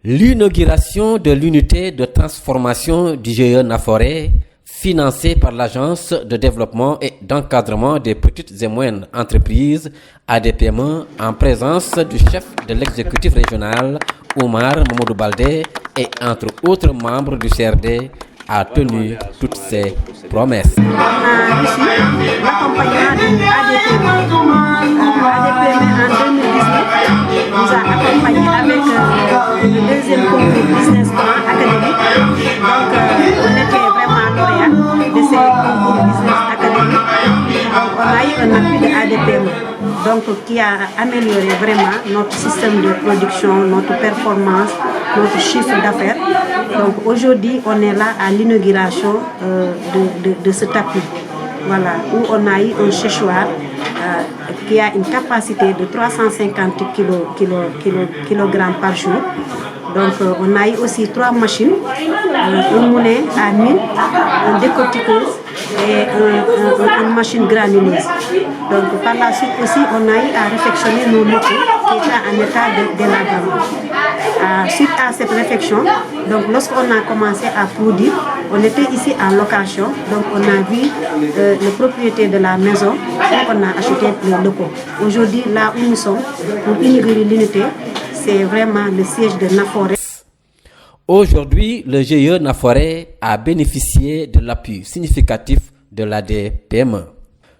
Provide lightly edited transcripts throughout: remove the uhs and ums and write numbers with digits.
L'inauguration de l'unité de transformation du GIE Naforé, financée par l'Agence de développement et d'encadrement des petites et moyennes entreprises ADPME, en présence du chef de l'exécutif régional, Oumar Mamadou Baldé, et entre autres membres du CRD, a tenu toutes ses promesses. On a ici l'accompagnement de ADPME en 2018 nous a accompagnés avec le deuxième concours Business Plan académique. Donc on était vraiment lauréats de ces concours Business académique. Donc on a eu un appui de ADPME, donc qui a amélioré vraiment notre système de production, notre performance, notre chiffre d'affaires. Donc aujourd'hui, on est là à l'inauguration de ce tapis, voilà, où on a eu un séchoir qui a une capacité de 350 kg par jour. Donc on a eu aussi 3 machines, un moulin à mine, une décortiqueuse et une machine granuleuse. Donc par la suite aussi, on a eu à réfectionner nos locaux qui étaient en état d'élabrement. Suite à cette réflexion, donc lorsqu'on a commencé à produire, on était ici en location, donc on a vu le propriétaire de la maison et on a acheté le locaux. Aujourd'hui, là où nous sommes, pour inaugurer l'unité, c'est vraiment le siège de Naforé. Aujourd'hui, le GIE Naforé a bénéficié de l'appui significatif de l'ADPME.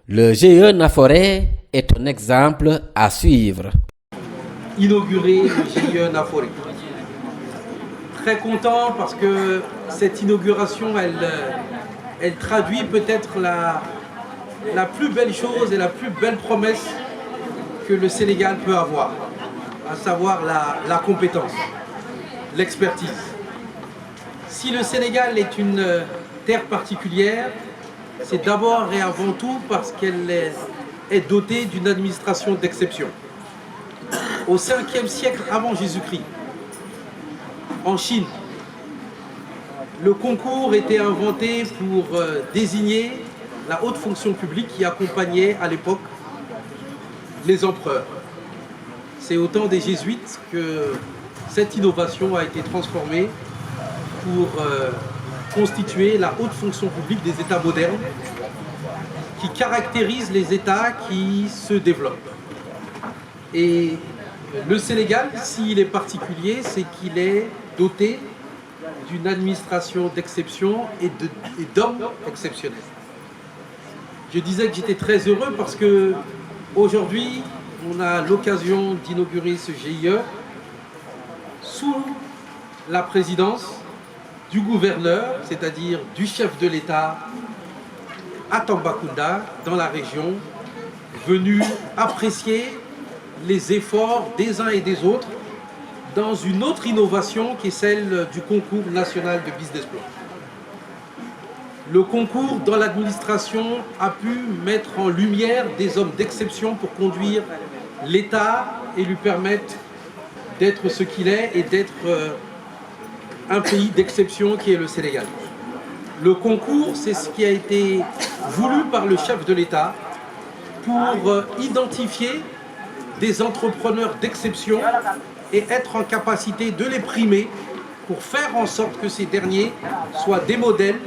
Le GIE Naforé est un exemple à suivre. Inaugurer le GIE Naforé. Très content parce que cette inauguration, elle traduit peut-être la plus belle chose et la plus belle promesse que le Sénégal peut avoir, à savoir la compétence, l'expertise. Si le Sénégal est une terre particulière, c'est d'abord et avant tout parce qu'elle est dotée d'une administration d'exception. Au 5e siècle avant Jésus-Christ, en Chine, le concours était inventé pour désigner la haute fonction publique qui accompagnait à l'époque les empereurs. C'est au temps des jésuites que cette innovation a été transformée pour constituer la haute fonction publique des États modernes qui caractérise les États qui se développent. Et le Sénégal, s'il est particulier, c'est qu'il est doté d'une administration d'exception et d'hommes exceptionnels. Je disais que j'étais très heureux parce que aujourd'hui, on a l'occasion d'inaugurer ce GIE sous la présidence du gouverneur, c'est-à-dire du chef de l'État à Tambacounda, dans la région, venu apprécier les efforts des uns et des autres dans une autre innovation qui est celle du concours national de Business Plan. Le concours dans l'administration a pu mettre en lumière des hommes d'exception pour conduire l'État et lui permettre d'être ce qu'il est et d'être un pays d'exception qui est le Sénégal. Le concours, c'est ce qui a été voulu par le chef de l'État pour identifier des entrepreneurs d'exception et être en capacité de les primer pour faire en sorte que ces derniers soient des modèles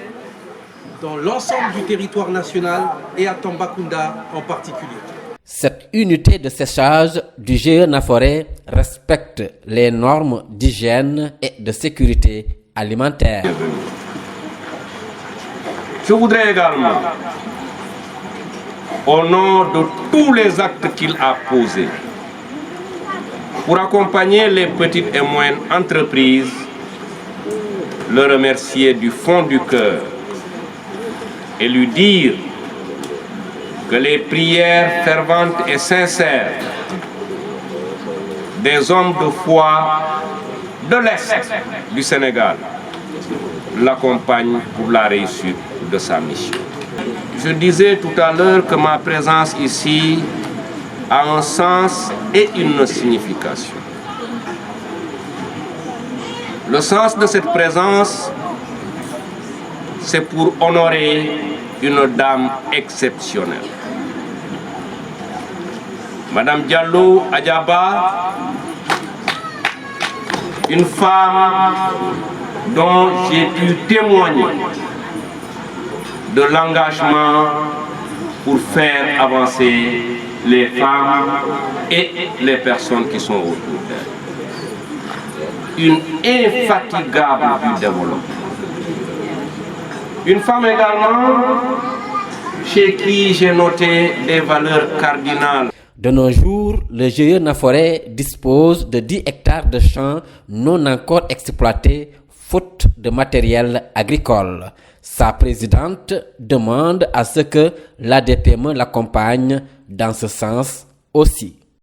dans l'ensemble du territoire national et à Tambacounda en particulier. Cette unité de séchage du GIE Naforé respecte les normes d'hygiène et de sécurité alimentaire. Je voudrais également, au nom de tous les actes qu'il a posés, pour accompagner les petites et moyennes entreprises, le remercier du fond du cœur et lui dire que les prières ferventes et sincères des hommes de foi de l'Est du Sénégal l'accompagnent pour la réussite de sa mission. Je disais tout à l'heure que ma présence ici a un sens et une signification. Le sens de cette présence, c'est pour honorer une dame exceptionnelle. Madame Diallo Adjaba Une femme dont j'ai pu témoigner de l'engagement pour faire avancer les femmes et les personnes qui sont autour d'elle. Une infatigable du développement. Une femme également chez qui j'ai noté des valeurs cardinales. De nos jours, le GIE Naforet dispose de 10 hectares de champs non encore exploités faute de matériel agricole. Sa présidente demande à ce que l'ADPME l'accompagne dans ce sens aussi.